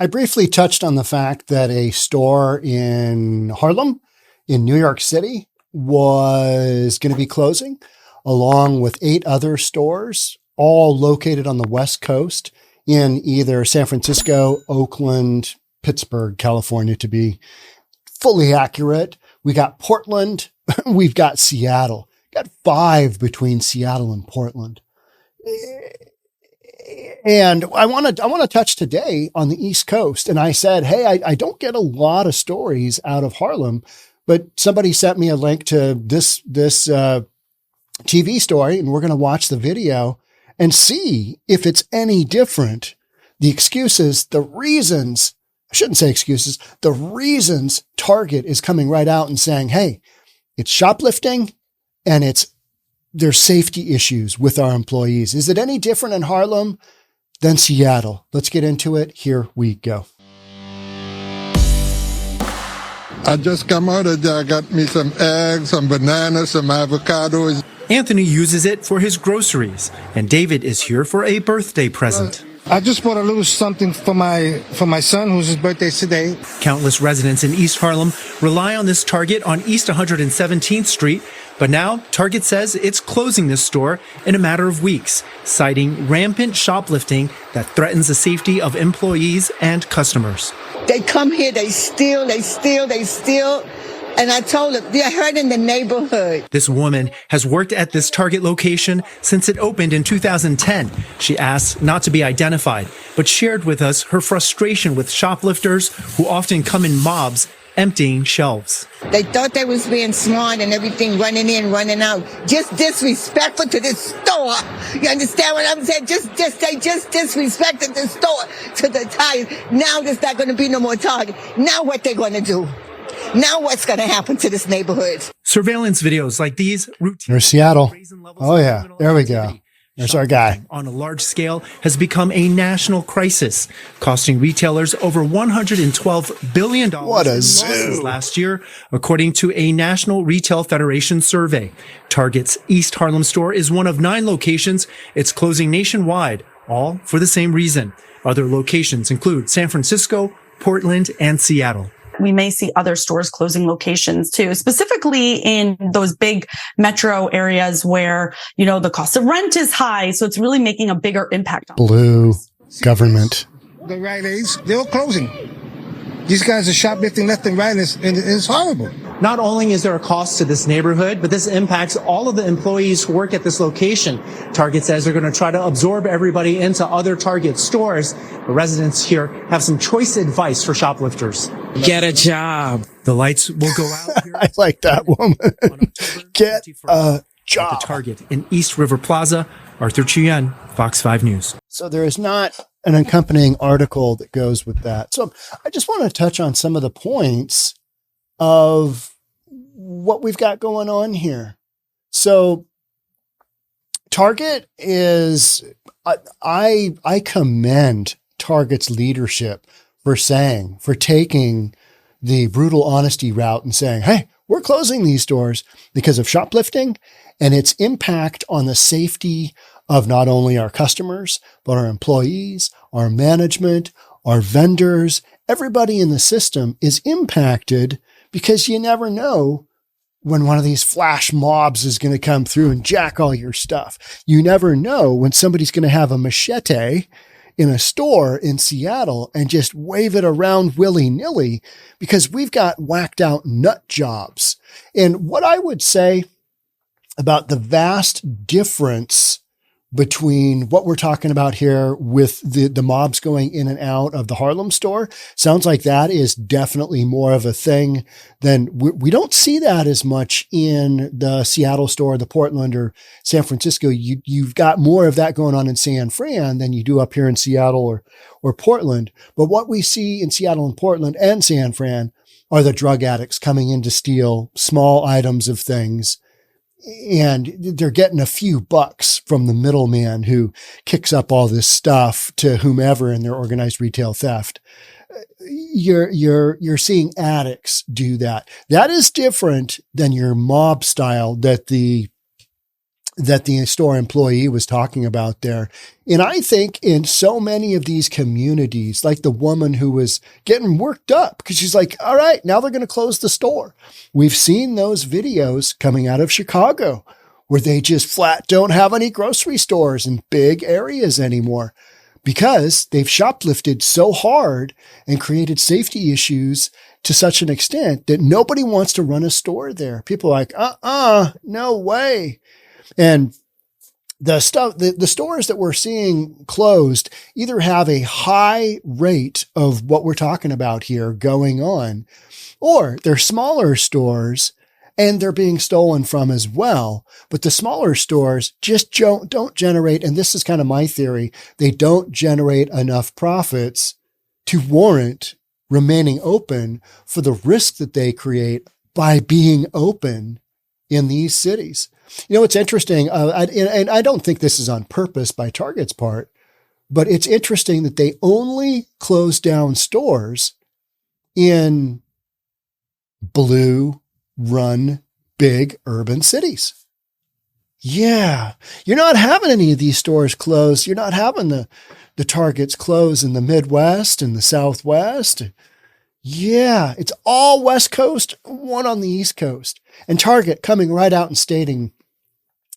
I briefly touched on the fact that a store in Harlem, in New York City, was going to be closing, along with 8 other stores, all located on the West Coast in either San Francisco, Oakland, Pittsburgh, California, to be fully accurate. We got Portland. We've got Seattle. Got 5 between Seattle and Portland. And I want to touch today on the East Coast. And I said, hey, I don't get a lot of stories out of Harlem, but somebody sent me a link to this TV story, and we're going to watch the video and see if it's any different. The excuses, the reasons, I shouldn't say excuses, the reasons Target is coming right out and saying, hey, it's shoplifting and there's safety issues with our employees. Is it any different in Harlem than Seattle? Let's get into it. Here we go. I just come out of there. I got me some eggs, some bananas, some avocados. Anthony uses it for his groceries, and David is here for a birthday present. I just bought a little something for my son, whose birthday today. Countless residents in East Harlem rely on this Target on East 117th Street, but now Target says it's closing this store in a matter of weeks, citing rampant shoplifting that threatens the safety of employees and customers. They come here, they steal. And I told them, they're hurting the neighborhood. This woman has worked at this Target location since it opened in 2010. She asked not to be identified, but shared with us her frustration with shoplifters who often come in mobs emptying shelves. They thought they was being smart and everything, running in, running out. Just disrespectful to this store. You understand what I'm saying? They just disrespected the store to the tires. Now there's not going to be no more Target. Now what they going to do? Now what's going to happen to this neighborhood? Surveillance videos like these routinely. There's Seattle. Oh yeah, there we go. There's our guy. On a large scale has become a national crisis, costing retailers over $112 billion what a in losses last year, according to a National Retail Federation survey. Target's East Harlem store is one of 9 locations. It's closing nationwide, all for the same reason. Other locations include San Francisco, Portland, and Seattle. We may see other stores closing locations too, specifically in those big metro areas where, the cost of rent is high. So it's really making a bigger impact on blue government. The Rite Aids, they're all closing. These guys are shoplifting left and right, and it's horrible. Not only is there a cost to this neighborhood, but this impacts all of the employees who work at this location. Target says they're going to try to absorb everybody into other Target stores. The residents here have some choice advice for shoplifters. Get a job. The lights will go out here. I like that woman. Get a job. At the Target in East River Plaza. Arthur Chuyen, Fox 5 News. So there is not an accompanying article that goes with that. So I just want to touch on some of the points of what we've got going on here. So Target is, I commend Target's leadership for taking the brutal honesty route and saying, hey, we're closing these stores because of shoplifting and its impact on the safety of not only our customers, but our employees, our management, our vendors. Everybody in the system is impacted because you never know when one of these flash mobs is going to come through and jack all your stuff. You never know when somebody's going to have a machete in a store in Seattle and just wave it around willy-nilly because we've got whacked out nut jobs. And what I would say about the vast difference between what we're talking about here with the mobs going in and out of the Harlem store, sounds like that is definitely more of a thing than we don't see that as much in the Seattle store, the Portland or San Francisco. You've got more of that going on in San Fran than you do up here in Seattle or Portland. But what we see in Seattle and Portland and San Fran are the drug addicts coming in to steal small items of things. And they're getting a few bucks from the middleman who kicks up all this stuff to whomever in their organized retail theft. You're seeing addicts do that. That is different than your mob style that the that the store employee was talking about there. And I think in so many of these communities, like the woman who was getting worked up because she's like, all right, now they're going to close the store. We've seen those videos coming out of Chicago where they just flat don't have any grocery stores in big areas anymore because they've shoplifted so hard and created safety issues to such an extent that nobody wants to run a store there. People are like, no way. And the stores that we're seeing closed either have a high rate of what we're talking about here going on, or they're smaller stores and they're being stolen from as well. But the smaller stores just don't generate, and this is kind of my theory, they don't generate enough profits to warrant remaining open for the risk that they create by being open in these cities. You know, it's interesting, and I don't think this is on purpose by Target's part, but it's interesting that they only close down stores in blue run big urban cities. Yeah. You're not having any of these stores closed. You're not having the Targets close in the Midwest and the Southwest. Yeah. It's all West Coast, one on the East Coast, and Target coming right out and stating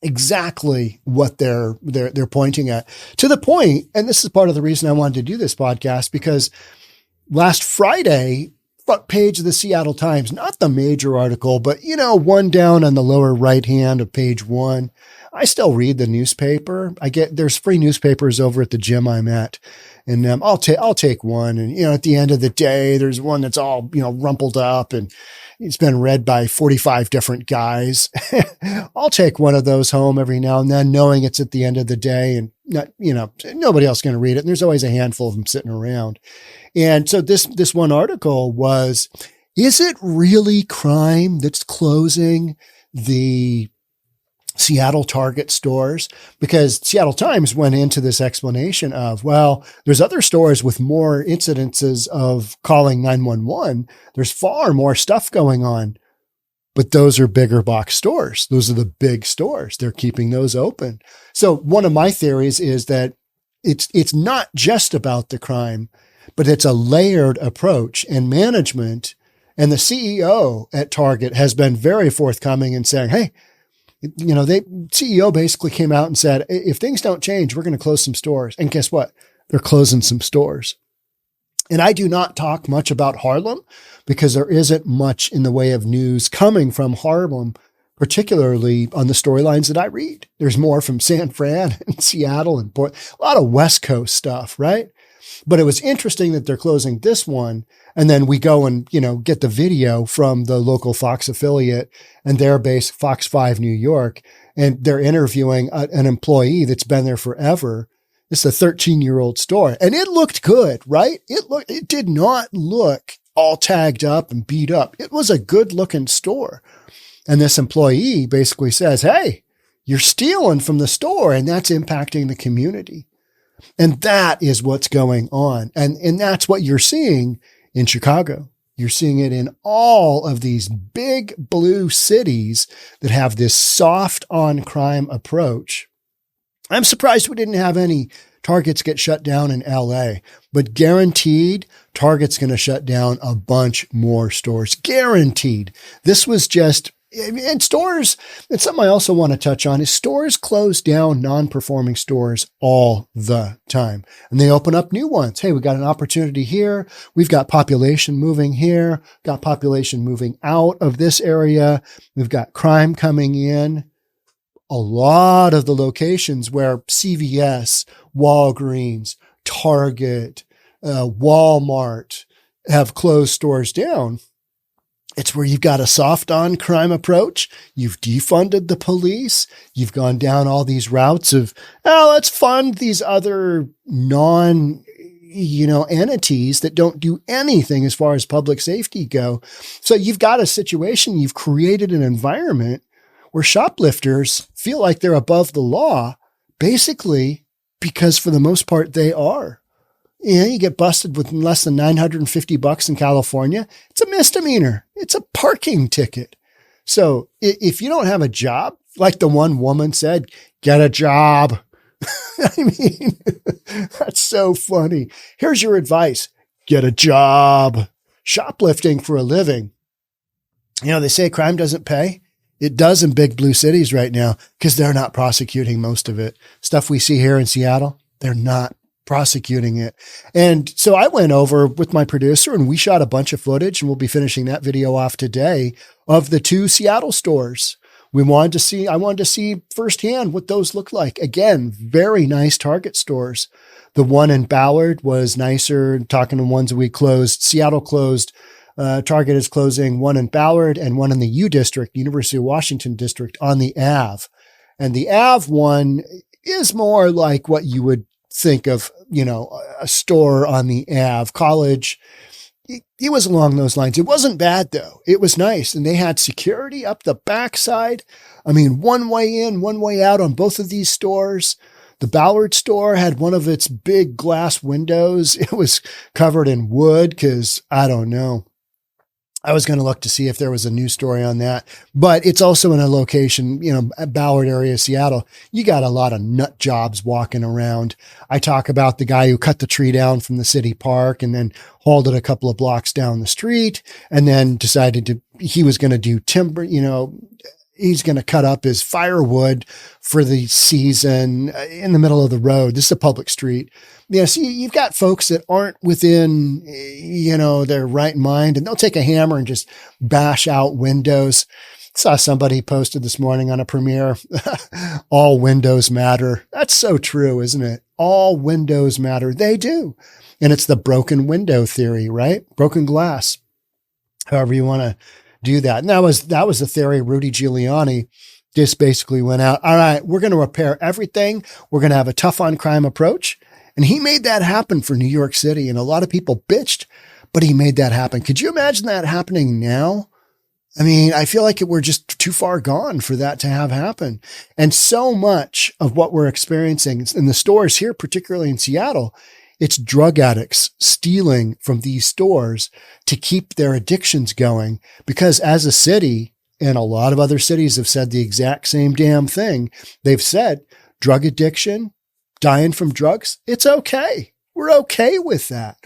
exactly what they're pointing at, to the point. And this is part of the reason I wanted to do this podcast, because last Friday, front page of the Seattle Times, not the major article, but, you know, one down on the lower right hand of page one. I still read the newspaper. There's free newspapers over at the gym I'm at, and I'll take one. And, you know, at the end of the day, there's one that's all, you know, rumpled up and it's been read by 45 different guys. I'll take one of those home every now and then, knowing it's at the end of the day and not, you know, nobody else going to read it. And there's always a handful of them sitting around. And so this one article was, is it really crime that's closing the Seattle Target stores? Because Seattle Times went into this explanation of, well, there's other stores with more incidences of calling 911. There's far more stuff going on, but those are bigger box stores. Those are the big stores. They're keeping those open. So one of my theories is that it's not just about the crime, but it's a layered approach, and management and the CEO at Target has been very forthcoming in saying, hey, you know, CEO basically came out and said, if things don't change, we're going to close some stores. And guess what? They're closing some stores. And I do not talk much about Harlem because there isn't much in the way of news coming from Harlem, particularly on the storylines that I read. There's more from San Fran and Seattle and a lot of West Coast stuff, right? But it was interesting that they're closing this one. And then we go and, you know, get the video from the local Fox affiliate, and they're based Fox 5 New York. And they're interviewing an employee that's been there forever. It's a 13-year-old store, and it looked good, right? It did not look all tagged up and beat up. It was a good looking store. And this employee basically says, hey, you're stealing from the store, and that's impacting the community. And that is what's going on. And that's what you're seeing in Chicago. You're seeing it in all of these big blue cities that have this soft on crime approach. I'm surprised we didn't have any Targets get shut down in LA, but guaranteed Target's going to shut down a bunch more stores. Guaranteed. This was just, and stores, and something I also want to touch on is stores close down non-performing stores all the time, and they open up new ones. Hey, we got an opportunity here. We've got population moving here, got population moving out of this area. We've got crime coming in. A lot of the locations where CVS, Walgreens, Target, Walmart have closed stores down, it's where you've got a soft on crime approach. You've defunded the police. You've gone down all these routes of, let's fund these other entities that don't do anything as far as public safety go. So you've got a situation, you've created an environment where shoplifters feel like they're above the law, basically because for the most part they are. You know, you get busted with less than $950 in California. It's a misdemeanor. It's a parking ticket. So if you don't have a job, like the one woman said, get a job. I mean, that's so funny. Here's your advice. Get a job. Shoplifting for a living. They say crime doesn't pay. It does in big blue cities right now because they're not prosecuting most of it. Stuff we see here in Seattle, they're not prosecuting it. And so I went over with my producer and we shot a bunch of footage, and we'll be finishing that video off today, of the 2 Seattle stores. I wanted to see firsthand what those look like. Again, very nice Target stores. The one in Ballard was nicer. Talking to ones that we closed, Seattle closed. Target is closing one in Ballard and one in the U District, University of Washington District, on the Ave. And the Ave one is more like what you would think of, a store on the Ave. College, it was along those lines. It wasn't bad though. It was nice. And they had security up the backside. I mean, one way in, one way out on both of these stores. The Ballard store had one of its big glass windows. It was covered in wood because I don't know. I was going to look to see if there was a news story on that, but it's also in a location, Ballard area, Seattle. You got a lot of nut jobs walking around. I talk about the guy who cut the tree down from the city park and then hauled it a couple of blocks down the street and then decided he was going to do timber, he's going to cut up his firewood for the season in the middle of the road. This is a public street. So you've got folks that aren't within, their right mind, and they'll take a hammer and just bash out windows. Saw somebody posted this morning on a premiere, all windows matter. That's so true, isn't it? All windows matter. They do. And it's the broken window theory, right? Broken glass. However you want to do that. And that was the theory. Rudy Giuliani just basically went out. All right, we're going to repair everything. We're going to have a tough on crime approach. And he made that happen for New York City. And a lot of people bitched, but he made that happen. Could you imagine that happening now? I mean, I feel like we're just too far gone for that to have happen. And so much of what we're experiencing in the stores here, particularly in Seattle, it's drug addicts stealing from these stores to keep their addictions going. Because as a city, and a lot of other cities have said the exact same damn thing, they've said drug addiction, dying from drugs, it's okay. We're okay with that.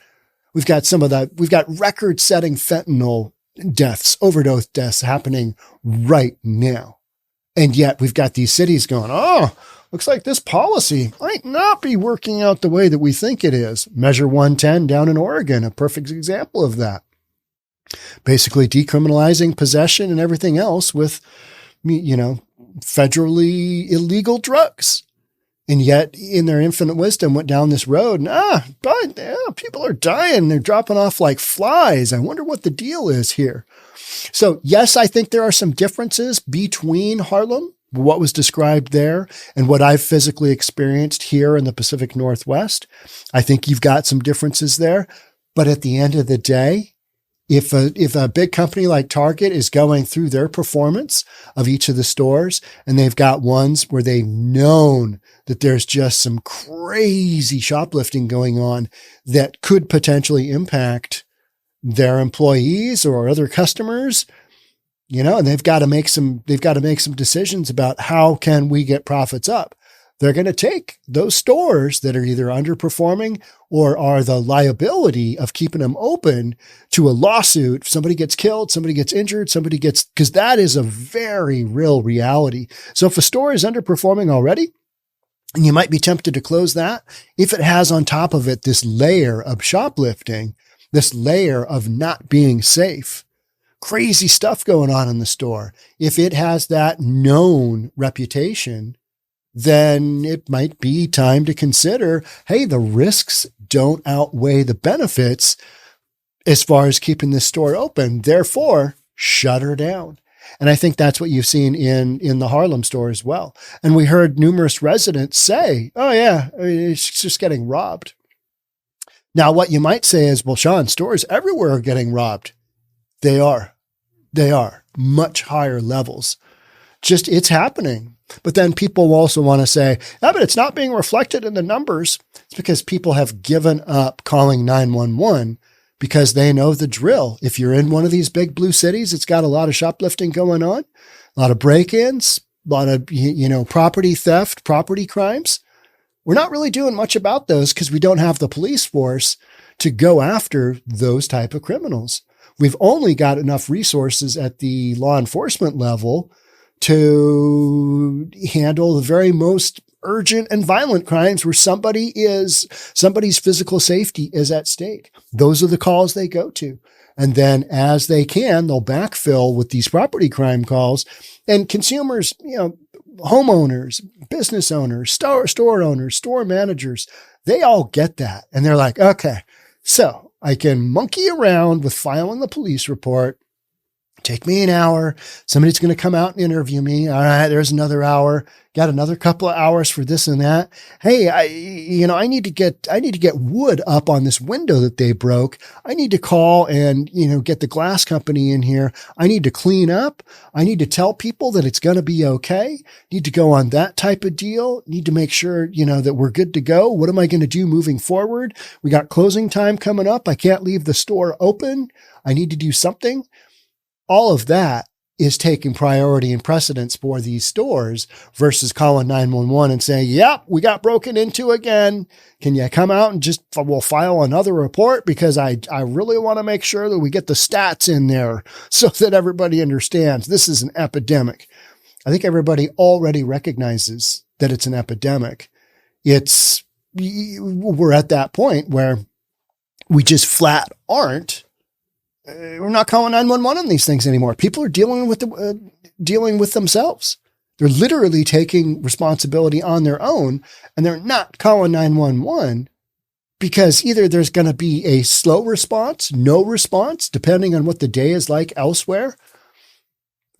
We've got record-setting fentanyl deaths, overdose deaths happening right now. And yet we've got these cities going, looks like this policy might not be working out the way that we think it is. Measure 110 down in Oregon, a perfect example of that. Basically decriminalizing possession and everything else with, federally illegal drugs. And yet in their infinite wisdom went down this road and, people are dying. They're dropping off like flies. I wonder what the deal is here. So yes, I think there are some differences between Harlem, what was described there, and what I've physically experienced here in the Pacific Northwest. I think you've got some differences there, but at the end of the day, if a big company like Target is going through their performance of each of the stores, and they've got ones where they've known that there's just some crazy shoplifting going on that could potentially impact their employees or other customers, and they've got to make some decisions about how can we get profits up. They're going to take those stores that are either underperforming or are the liability of keeping them open to a lawsuit. If somebody gets killed, somebody gets injured, because that is a very real reality. So if a store is underperforming already, and you might be tempted to close that, if it has on top of it this layer of shoplifting, this layer of not being safe, crazy stuff going on in the store, if it has that known reputation, then it might be time to consider, hey, the risks don't outweigh the benefits as far as keeping this store open. Therefore, shut her down. And I think that's what you've seen in the Harlem store as well. And we heard numerous residents say, oh yeah, it's just getting robbed. Now, what you might say is, well, Sean, stores everywhere are getting robbed. They are much higher levels. Just it's happening. But then people also want to say, but it's not being reflected in the numbers. It's because people have given up calling 911 because they know the drill. If you're in one of these big blue cities, it's got a lot of shoplifting going on, a lot of break-ins, a lot of, property theft, property crimes. We're not really doing much about those because we don't have the police force to go after those type of criminals. We've only got enough resources at the law enforcement level to handle the very most urgent and violent crimes where somebody's physical safety is at stake. Those are the calls they go to. And then as they can, they'll backfill with these property crime calls, and consumers, homeowners, business owners, store owners, store managers, they all get that. And they're like, okay, so I can monkey around with filing the police report. Take me an hour. Somebody's going to come out and interview me. All right, there's another hour. Got another couple of hours for this and that. Hey, I need to get wood up on this window that they broke. I need to call and, get the glass company in here. I need to clean up. I need to tell people that it's going to be okay. Need to go on that type of deal. Need to make sure, that we're good to go. What am I going to do moving forward? We got closing time coming up. I can't leave the store open. I need to do something. All of that is taking priority and precedence for these stores versus calling 911 and saying, yep, we got broken into again. Can you come out and we'll file another report because I really want to make sure that we get the stats in there so that everybody understands this is an epidemic. I think everybody already recognizes that it's an epidemic. We're at that point where we just flat aren't. We're not calling 911 on these things anymore. People are dealing with themselves. They're literally taking responsibility on their own, and they're not calling 911 because either there's going to be a slow response, no response, depending on what the day is like elsewhere.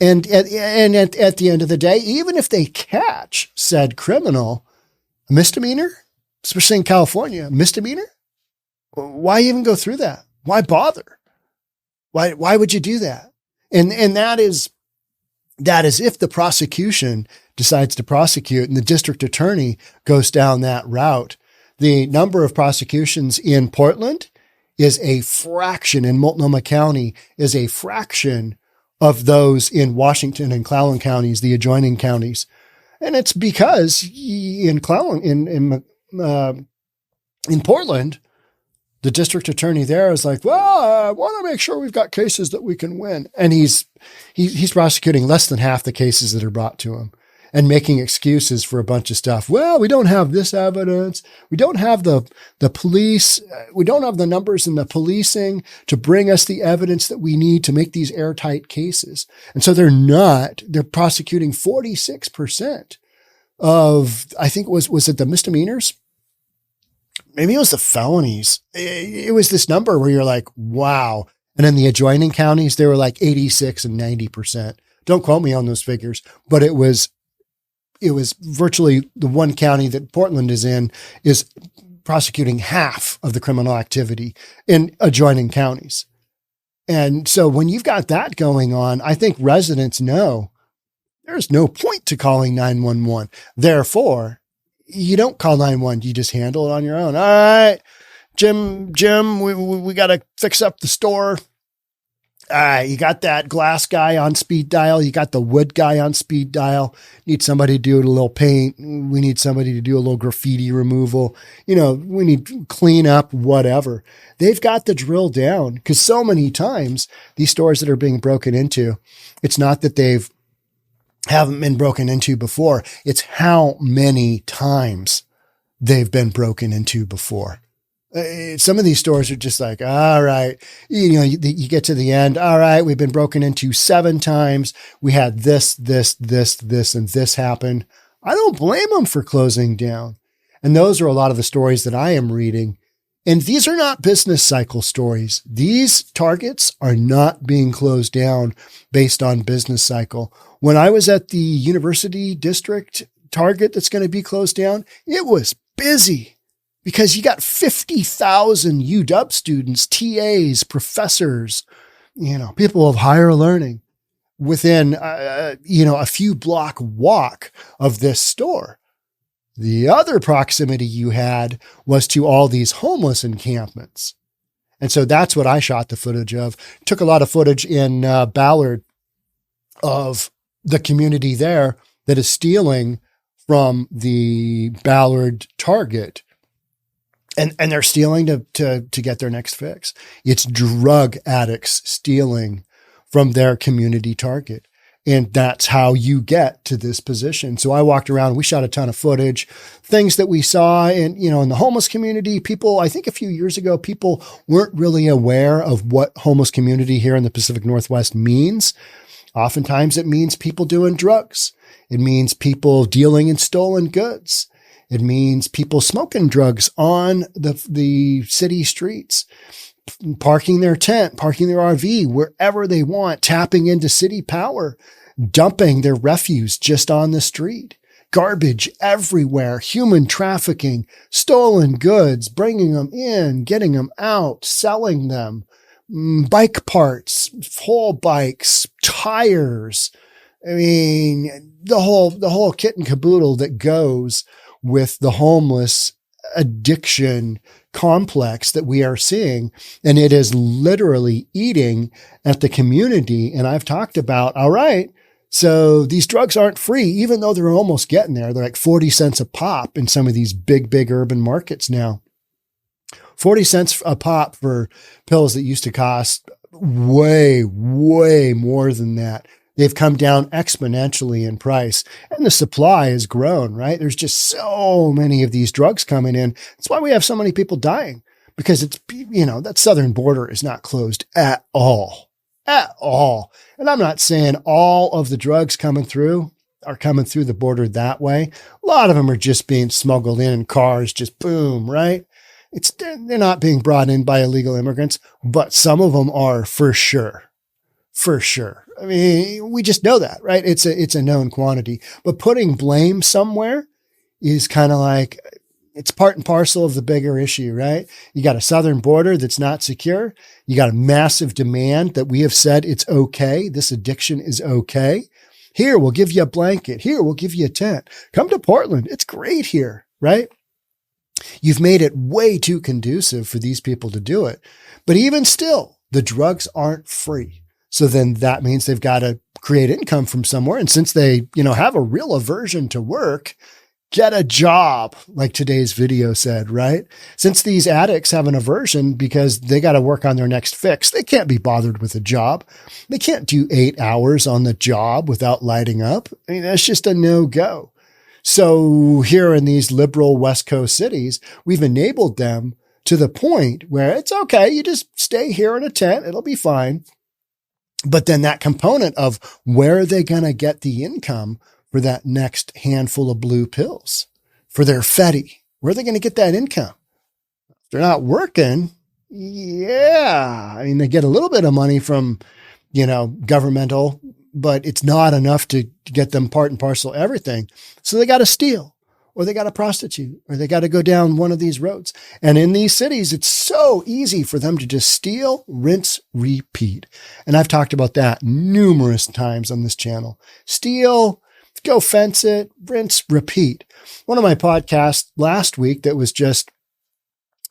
And at the end of the day, even if they catch said criminal, a misdemeanor, especially in California, misdemeanor, why even go through that? Why bother? Why would you do that? And that is if the prosecution decides to prosecute and the district attorney goes down that route. The number of prosecutions in Portland is a fraction, in Multnomah County is a fraction of those in Washington and Clallam counties, the adjoining counties. And it's because in Portland, the district attorney there is like, well, I want to make sure we've got cases that we can win. And he's prosecuting less than half the cases that are brought to him and making excuses for a bunch of stuff. Well, we don't have this evidence. We don't have the police. We don't have the numbers in the policing to bring us the evidence that we need to make these airtight cases. And so they're prosecuting 46% of, I think was it the misdemeanors? Maybe it was the felonies. It was this number where you're like, wow. And in the adjoining counties, they were like 86 and 90%. Don't quote me on those figures, but it was virtually the one county that Portland is in is prosecuting half of the criminal activity in adjoining counties. And so when you've got that going on, I think residents know there's no point to calling 911. Therefore, you don't call 911. You just handle it on your own. All right, Jim, we got to fix up the store. All right, you got that glass guy on speed dial. You got the wood guy on speed dial. Need somebody to do a little paint. We need somebody to do a little graffiti removal. We need clean up, whatever. They've got the drill down because so many times these stores that are being broken into, it's not that haven't been broken into before. It's how many times they've been broken into before. Some of these stores are just like, all right, you get to the end. All right, we've been broken into 7 times. We had this, and this happen. I don't blame them for closing down. And those are a lot of the stories that I am reading. And these are not business cycle stories. These targets are not being closed down based on business cycle. When I was at the university district target that's going to be closed down, it was busy. Because you got 50,000 UW students, TAs, professors, people of higher learning within, a few block walk of this store. The other proximity you had was to all these homeless encampments. And so that's what I shot the footage of. Took a lot of footage in Ballard of the community there that is stealing from the Ballard Target. And they're stealing to get their next fix. It's drug addicts stealing from their community Target. And that's how you get to this position. So I walked around, we shot a ton of footage, things that we saw in the homeless community. People, I think a few years ago, people weren't really aware of what homeless community here in the Pacific Northwest means. Oftentimes it means people doing drugs. It means people dealing in stolen goods. It means people smoking drugs on the city streets, parking their tent, parking their RV wherever they want, tapping into city power, dumping their refuse just on the street, garbage everywhere, human trafficking, stolen goods, bringing them in, getting them out, selling them, bike parts, whole bikes, tires. I mean, the whole kit and caboodle that goes with the homeless addiction complex that we are seeing. And it is literally eating at the community. And I've talked about, all right, so these drugs aren't free, even though they're almost getting there. They're like 40 cents a pop in some of these big urban markets now. 40 cents a pop for pills that used to cost way more than that. They've come down exponentially in price, and the supply has grown, right? There's just so many of these drugs coming in. That's why we have so many people dying, because it's, that southern border is not closed at all. And I'm not saying all of the drugs coming through are coming through the border that way. A lot of them are just being smuggled in cars, just boom, right? They're not being brought in by illegal immigrants, but some of them are for sure. I mean, we just know that, right? It's a known quantity, but putting blame somewhere is kind of like, it's part and parcel of the bigger issue, right? You got a southern border that's not secure. You got a massive demand that we have said it's okay. This addiction is okay. Here, we'll give you a blanket. Here, we'll give you a tent. Come to Portland. It's great here, right? You've made it way too conducive for these people to do it. But even still, the drugs aren't free. So then that means they've got to create income from somewhere. And since they, have a real aversion to work, get a job, like today's video said, right? Since these addicts have an aversion because they got to work on their next fix, they can't be bothered with a job. They can't do 8 hours on the job without lighting up. I mean, that's just a no-go. So here in these liberal West Coast cities, we've enabled them to the point where it's okay. You just stay here in a tent. It'll be fine. But then that component of where are they going to get the income for that next handful of blue pills for their Fetty? Where are they going to get that income? If they're not working. Yeah. I mean, they get a little bit of money from, governmental, but it's not enough to get them part and parcel everything. So they got to steal, or they got to prostitute, or they got to go down one of these roads. And in these cities, it's so easy for them to just steal, rinse, repeat. And I've talked about that numerous times on this channel. Steal, go fence it, rinse, repeat. One of my podcasts last week that was just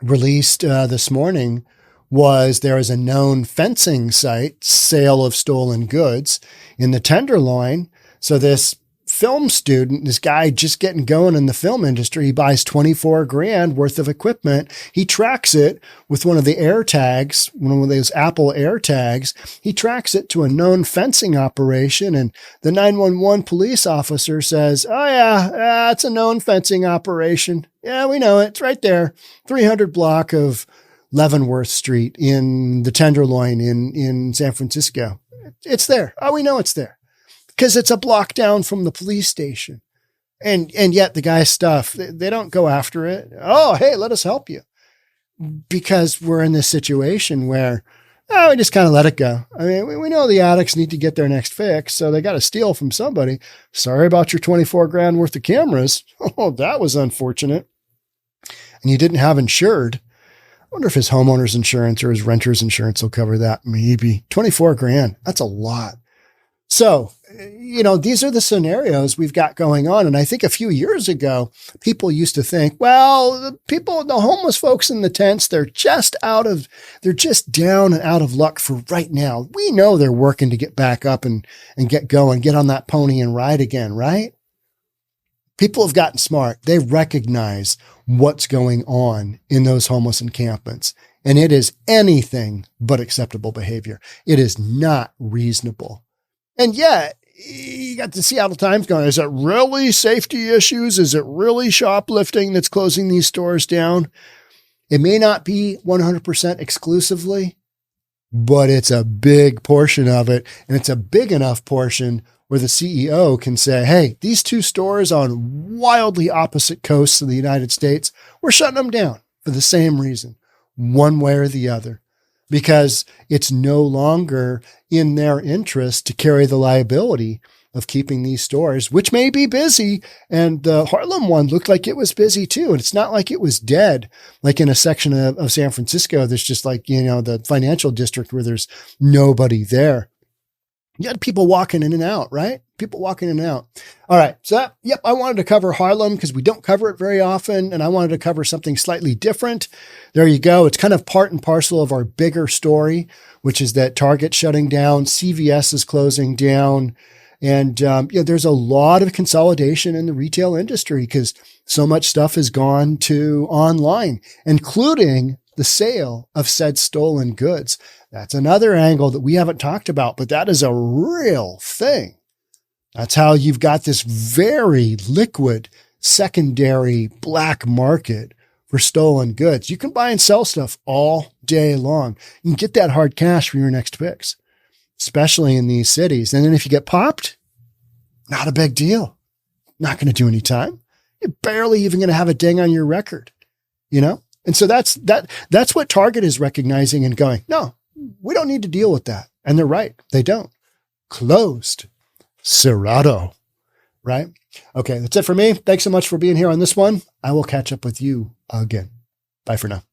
released this morning was there is a known fencing site, sale of stolen goods in the Tenderloin. So this film student, this guy just getting going in the film industry, he buys $24,000 worth of equipment. He tracks it with one of the air tags, one of those Apple air tags. He tracks it to a known fencing operation. And the 911 police officer says, oh yeah, it's a known fencing operation. Yeah, we know it. It's right there. 300 block of Leavenworth Street in the Tenderloin in San Francisco. It's there. Oh, we know it's there. Because it's a block down from the police station. And yet the guy's stuff, they don't go after it. Oh, hey, let us help you. Because we're in this situation where, we just kind of let it go. I mean, we know the addicts need to get their next fix, so they got to steal from somebody. Sorry about your $24,000 worth of cameras. Oh, that was unfortunate. And you didn't have insured. I wonder if his homeowner's insurance or his renter's insurance will cover that. Maybe $24,000. That's a lot. So, these are the scenarios we've got going on. And I think a few years ago, people used to think, well, the homeless folks in the tents, they're just down and out of luck for right now. We know they're working to get back up and get going, get on that pony and ride again, right? People have gotten smart. They recognize what's going on in those homeless encampments. And it is anything but acceptable behavior. It is not reasonable. And yet, you got the Seattle Times going, is it really safety issues? Is it really shoplifting that's closing these stores down? It may not be 100% exclusively, but it's a big portion of it. And it's a big enough portion where the CEO can say, hey, these two stores on wildly opposite coasts of the United States, we're shutting them down for the same reason, one way or the other. Because it's no longer in their interest to carry the liability of keeping these stores, which may be busy. And the Harlem one looked like it was busy too. And it's not like it was dead, like in a section of San Francisco. There's just like, the financial district where there's nobody there. You had people walking in and out, right? People walking in and out. All right. So, I wanted to cover Harlem because we don't cover it very often. And I wanted to cover something slightly different. There you go. It's kind of part and parcel of our bigger story, which is that Target's shutting down, CVS is closing down. And, there's a lot of consolidation in the retail industry because so much stuff has gone to online, including the sale of said stolen goods. That's another angle that we haven't talked about, but that is a real thing. That's how you've got this very liquid secondary black market for stolen goods. You can buy and sell stuff all day long. You can get that hard cash for your next fix, especially in these cities. And then if you get popped, not a big deal. Not going to do any time. You're barely even going to have a ding on your record, And so that's what Target is recognizing and going, no, we don't need to deal with that. And they're right. They don't. Closed. Cerrado. Right? Okay. That's it for me. Thanks so much for being here on this one. I will catch up with you again. Bye for now.